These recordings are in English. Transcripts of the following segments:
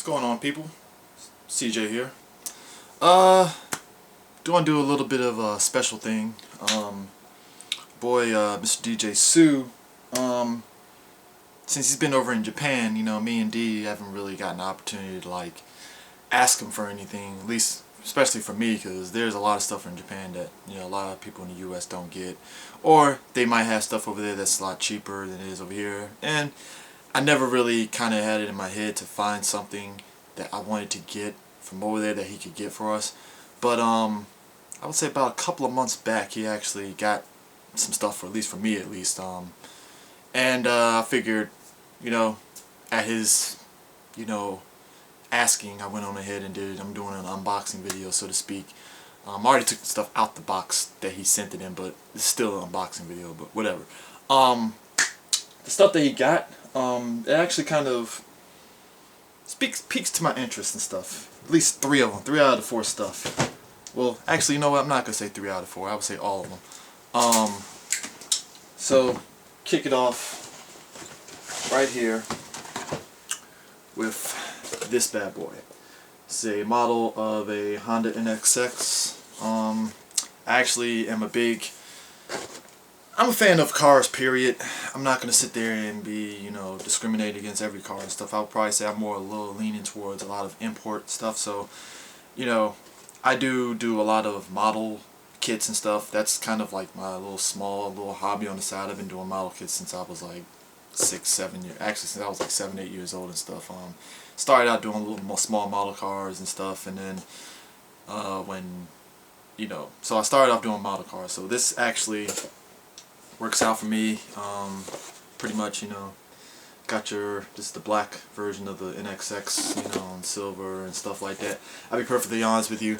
going on, people? CJ here. Want to do a little bit of a special thing. Mr. DJ Tsu, since he's been over in Japan, you know, me and D haven't really gotten an opportunity to like ask him for anything, at least especially for me, because there's a lot of stuff in Japan that, you know, a lot of people in the US don't get, or they might have stuff over there that's a lot cheaper than it is over here, and I never really kind of had it in my head to find something that I wanted to get from over there that he could get for us. But I would say about a couple of months back he actually got some stuff, for at least for me at least, and I figured, you know, at his, you know, asking, I went on ahead and did it. I'm doing an unboxing video, so to speak. I already took the stuff out the box that he sent it in, but it's still an unboxing video, but whatever. The stuff that he got, it actually kind of piques to my interest and stuff. At least 3 of them, 3 out of the 4 stuff. Well, actually, you know what? I'm not gonna say 3 out of 4. I would say all of them. So kick it off right here with this bad boy. It's a model of a Honda NSX. I actually am I'm a fan of cars, period. I'm not going to sit there and be, you know, discriminated against every car and stuff. I would probably say I'm more a little leaning towards a lot of import stuff. So, you know, I do a lot of model kits and stuff. That's kind of like my little hobby on the side. I've been doing model kits since I was like 6, 7 years. Actually, since I was like 7, 8 years old and stuff. Started out doing a little more small model cars and stuff, and then so I started off doing model cars. So this actually works out for me. Pretty much, you know, this is the black version of the NSX, you know, in silver and stuff like that. I'll be perfectly honest with you.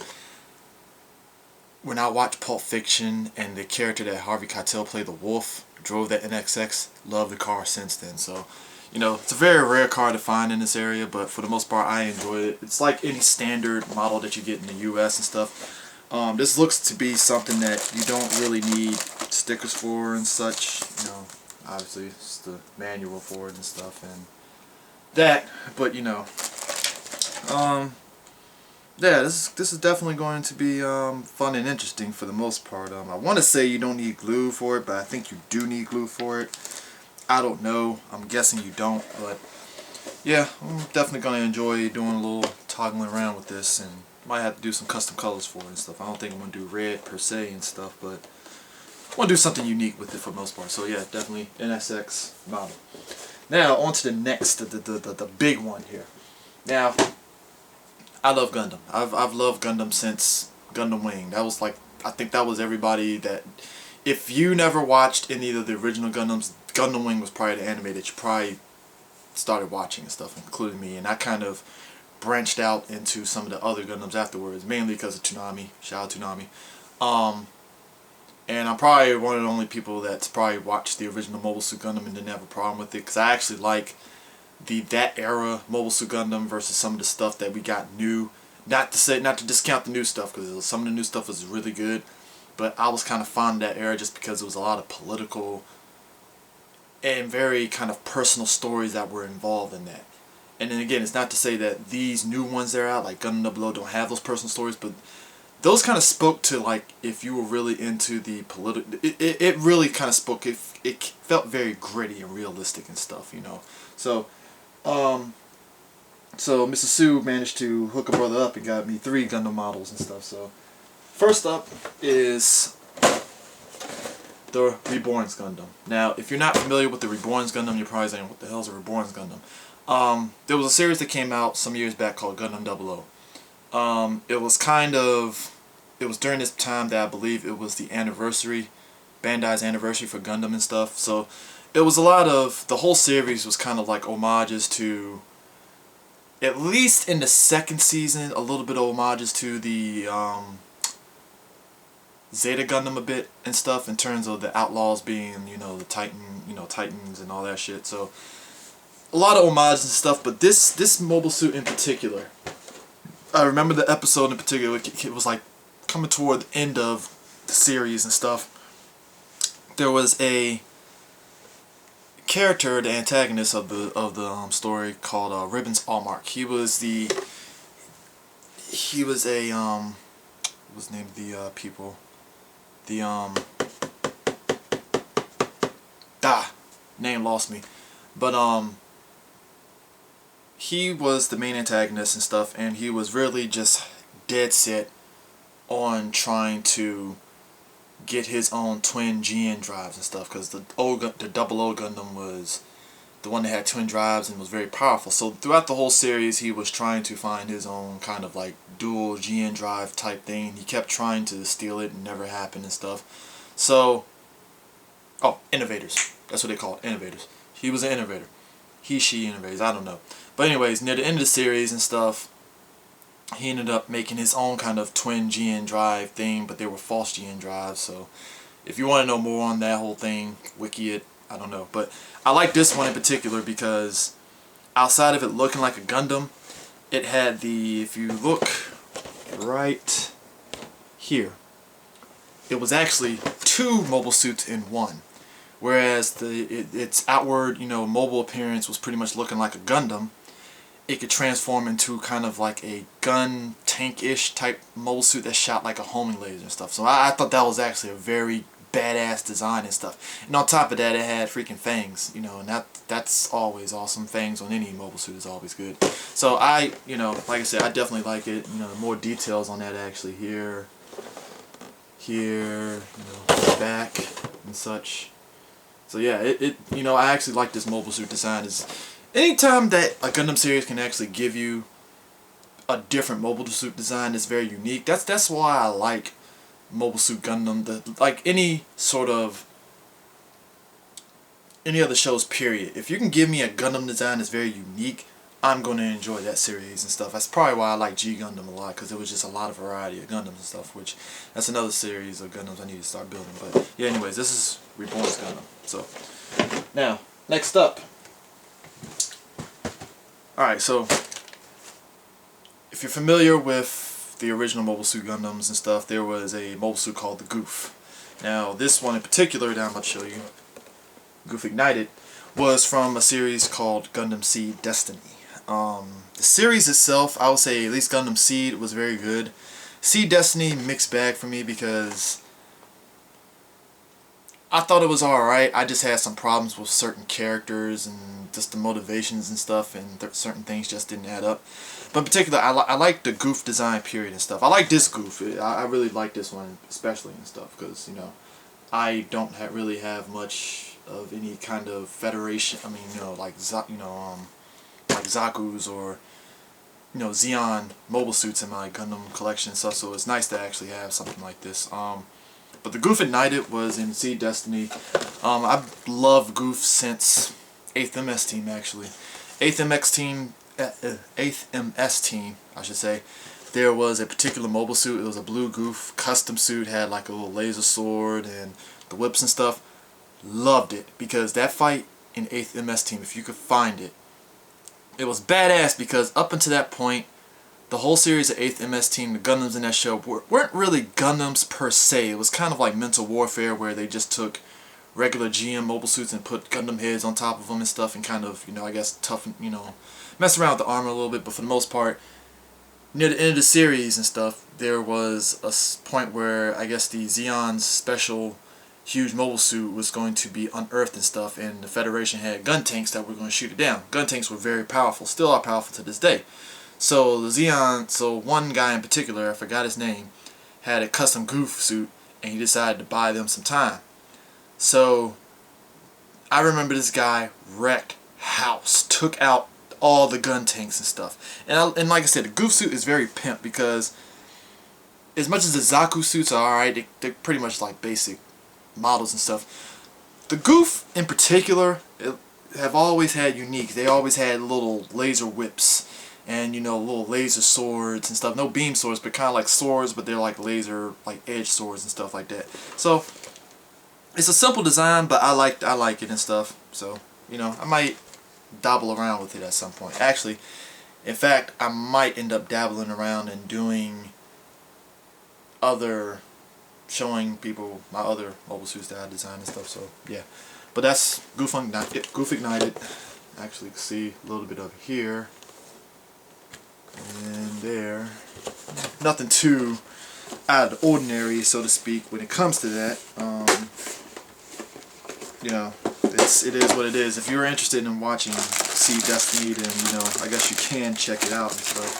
When I watched Pulp Fiction and the character that Harvey Keitel played, the Wolf, drove that NSX, loved the car since then. So, you know, it's a very rare car to find in this area, but for the most part, I enjoy it. It's like any standard model that you get in the US and stuff. This looks to be something that you don't really need stickers for and such. You know, obviously it's the manual for it and stuff and that. But you know, yeah, this is definitely going to be fun and interesting for the most part. I want to say you don't need glue for it, but I think you do need glue for it. I don't know. I'm guessing you don't, but yeah, I'm definitely going to enjoy doing a little toggling around with this, and might have to do some custom colors for it and stuff. I don't think I'm going to do red per se and stuff, but I want to do something unique with it for the most part. So yeah, definitely NSX model. Now on to the next, the big one here. Now, I love Gundam. I've loved Gundam since Gundam Wing. That was like, I think that was everybody that, if you never watched any of the original Gundams, Gundam Wing was probably the anime that you probably started watching and stuff, including me. And I kind of branched out into some of the other Gundams afterwards, mainly because of Toonami. Shout out Toonami. And I'm probably one of the only people that's probably watched the original Mobile Suit Gundam and didn't have a problem with it, because I actually like that era Mobile Suit Gundam versus some of the stuff that we got new. Not to discount the new stuff, because some of the new stuff was really good, but I was kind of fond of that era just because it was a lot of political and very kind of personal stories that were involved in that. And then again, it's not to say that these new ones that are out, like Gundam 00, don't have those personal stories, but those kind of spoke to, like, if you were really into the political, it really kind of spoke, it felt very gritty and realistic and stuff, you know. So, so Mr. Tsu managed to hook a brother up and got me 3 Gundam models and stuff. So, first up is the Reborn's Gundam. Now, if you're not familiar with the Reborn's Gundam, you're probably saying, what the hell is a Reborn's Gundam? There was a series that came out some years back called Gundam 00. It was during this time that I believe it was the anniversary, Bandai's anniversary for Gundam and stuff. So it was a lot of, the whole series was kind of like homages to, at least in the 2nd season, a little bit of homages to the Zeta Gundam a bit and stuff, in terms of the Outlaws being, you know, the Titans and all that shit. So a lot of homages and stuff, but this mobile suit in particular, I remember the episode in particular, it was like coming toward the end of the series and stuff. There was a character, the antagonist of the story, called Ribbons Allmark. He was a what was the name of the people? The name lost me, but he was the main antagonist and stuff, and he was really just dead set on trying to get his own twin GN drives and stuff, because the Double O Gundam was the one that had twin drives and was very powerful. So throughout the whole series, he was trying to find his own kind of like dual GN drive type thing. He kept trying to steal it and never happened and stuff. So, innovators. That's what they call it, innovators. He was an innovator. He, she, innovators. I don't know. But anyways, near the end of the series and stuff, he ended up making his own kind of twin GN drive thing, but they were false GN drives. So if you want to know more on that whole thing, wiki it. I don't know. But I like this one in particular because outside of it looking like a Gundam, it had the, if you look right here, it was actually two mobile suits in one. Whereas its outward, mobile appearance was pretty much looking like a Gundam, it could transform into kind of like a gun tank-ish type mobile suit that shot like a homing laser and stuff. So I thought that was actually a very badass design and stuff. And on top of that, it had freaking fangs, and that's always awesome. Fangs on any mobile suit is always good. So like I said, I definitely like it. More details on that actually here, back and such. So yeah, I actually like this mobile suit design. Anytime that a Gundam series can actually give you a different mobile suit design that's very unique, that's why I like Mobile Suit Gundam. Like any other shows, period. If you can give me a Gundam design that's very unique, I'm going to enjoy that series and stuff. That's probably why I like G Gundam a lot, because there was just a lot of variety of Gundams and stuff, which that's another series of Gundams I need to start building. But yeah, anyways, this is Reborn's Gundam. So now, next up. Alright, so if you're familiar with the original Mobile Suit Gundams and stuff, there was a mobile suit called the Goof. Now, this one in particular that I'm about to show you, Goof Ignited, was from a series called Gundam Seed Destiny. The series itself, I would say at least Gundam Seed was very good. Seed Destiny, mixed bag for me because I thought it was alright. I just had some problems with certain characters and just the motivations and stuff, and certain things just didn't add up. But in particular, I like the Goof design period and stuff. I like this Goof. I really like this one especially and stuff because, I don't really have much of any kind of federation. I mean, like Zaku's or Zeon mobile suits in my Gundam collection and stuff. So it's nice to actually have something like this. But the Goof Ignited was in Seed Destiny. I've loved Goof since 8th MS Team actually. 8th MS Team, I should say. There was a particular mobile suit. It was a blue Goof custom suit. Had like a little laser sword and the whips and stuff. Loved it because that fight in 8th MS Team, if you could find it, it was badass because up until that point, the whole series of 8th MS Team, the Gundams in that show, weren't really Gundams per se. It was kind of like mental warfare where they just took regular GM mobile suits and put Gundam heads on top of them and stuff and kind of, I guess, toughen, mess around with the armor a little bit. But for the most part, near the end of the series and stuff, there was a point where I guess the Zeon's special huge mobile suit was going to be unearthed and stuff, and the Federation had gun tanks that were going to shoot it down. Gun tanks were very powerful, still are powerful to this day. So the one guy in particular, I forgot his name, had a custom Goof suit, and he decided to buy them some time. So I remember this guy wrecked house, took out all the gun tanks and stuff. And like I said, the Goof suit is very pimp because as much as the Zaku suits are alright, they're pretty much like basic models and stuff. The Goof in particular have always had unique. They always had little laser whips and little laser swords and stuff. No beam swords, but kind of like swords, but they're like laser, like edge swords and stuff like that. So it's a simple design, but I like it and stuff. So I might dabble around with it at some point. Actually, in fact, I might end up dabbling around and doing showing people my other mobile suits that I designed and stuff. So yeah, But that's Goof Ignited. Actually, you can see a little bit of it here and there. Nothing too out of the ordinary, so to speak, when it comes to that. You know, it is what it is. If you're interested in watching Sea Destiny, then, you know, I guess you can check it out and stuff,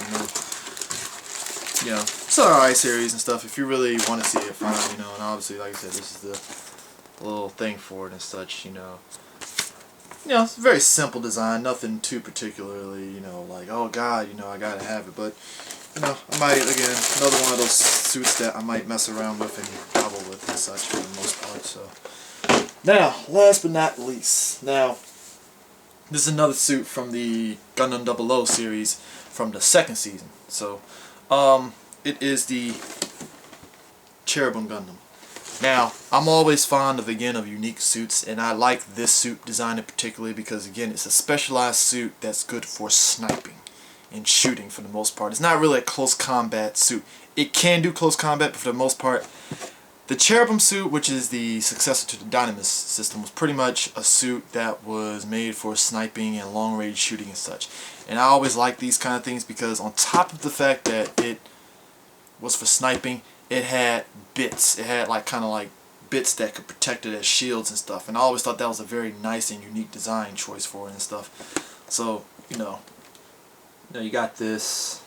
you know, it's an alright series and stuff. If you really want to see it, fine, you know, and obviously, like I said, this is the little thing for it and such, you know. You know, it's a very simple design, nothing too particularly, you know, like, oh god, you know, I gotta have it, but, you know, I might, again, another one of those suits that I might mess around with and dabble with and such for the most part, so. Now, last but not least, now, this is another suit from the Gundam 00 series from the second season. So, it is the Cherubim Gundam. Now, I'm always fond of, again, of unique suits, and I like this suit design in particular because, again, it's a specialized suit that's good for sniping and shooting for the most part. It's not really a close combat suit. It can do close combat, but for the most part, the Cherubim suit, which is the successor to the Dynamis system, was pretty much a suit that was made for sniping and long-range shooting and such. And I always like these kind of things because on top of the fact that it was for sniping, it had bits. It had like kind of like bits that could protect it as shields and stuff. And I always thought that was a very nice and unique design choice for it and stuff. So, you know, you got this,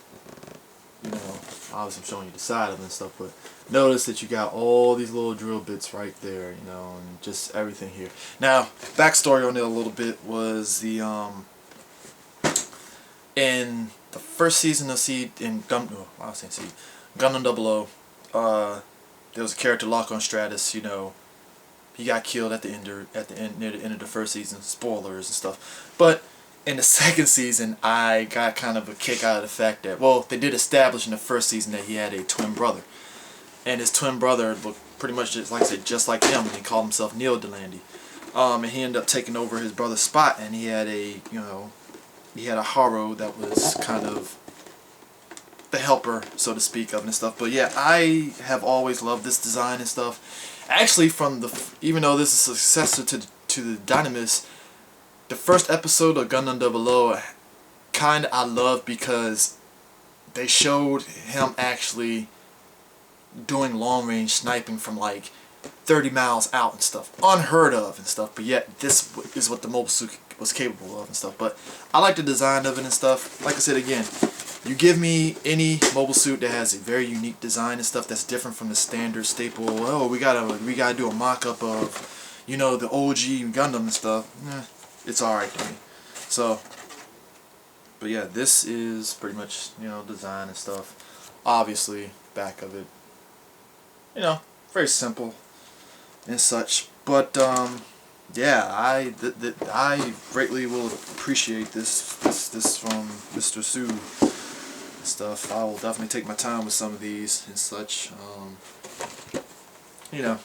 you know, obviously I'm showing you the side of it and stuff, but notice that you got all these little drill bits right there, you know, and just everything here. Now, backstory on it a little bit was the, in the first season of Gundam 00, there was a character, Lock on Stratus, you know, he got killed at the end, near the end of the first season, spoilers and stuff, but in the second season, I got kind of a kick out of the fact that, well, they did establish in the first season that he had a twin brother. And his twin brother looked pretty much just, like I said, just like him, and he called himself Neil Delandy. And he ended up taking over his brother's spot, and he had a, you know, he had a Haro that was kind of the helper, so to speak, of it and stuff. But yeah, I have always loved this design and stuff. Actually, from the, even though this is a successor to the Dynamis, the first episode of Gundam 00, kind of I loved because they showed him actually doing long-range sniping from like 30 miles out and stuff. Unheard of and stuff, but yet this is what the mobile suit was capable of and stuff. But I like the design of it and stuff. Like I said again, you give me any mobile suit that has a very unique design and stuff that's different from the standard staple, oh, we gotta do a mock-up of, you know, the OG Gundam and stuff, it's alright to me. So, but yeah, this is pretty much, you know, design and stuff. Obviously, back of it, you know, very simple and such. But yeah, I greatly will appreciate this from Mr. Tsu and stuff. I will definitely take my time with some of these and such. You know,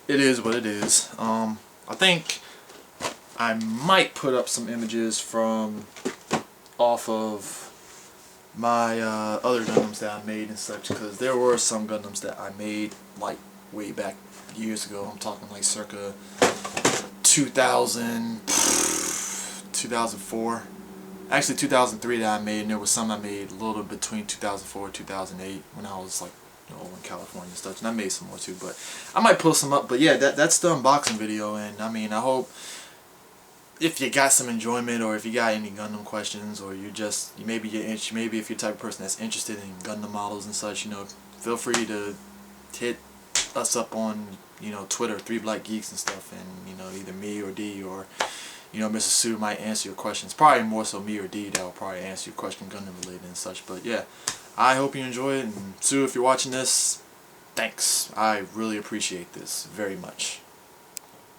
it is what it is. I think I might put up some images from off of my other Gundams that I made and such, because there were some Gundams that I made like way back years ago. I'm talking like circa 2004, actually 2003 that I made, and there was some I made a little between 2004 and 2008 when I was like, you know, in California and such, and I made some more too, but I might pull some up. But yeah, that's the unboxing video, and I mean, I hope if you got some enjoyment, or if you got any Gundam questions, or maybe if you're the type of person that's interested in Gundam models and such, you know, feel free to hit us up on, you know, Twitter, 3 Black Geeks and stuff, and, you know, either me or D, or, you know, Mr. Tsu might answer your questions. Probably more so me or D that will probably answer your question Gundam related and such. But yeah, I hope you enjoy it, and Tsu, if you're watching this, thanks. I really appreciate this very much.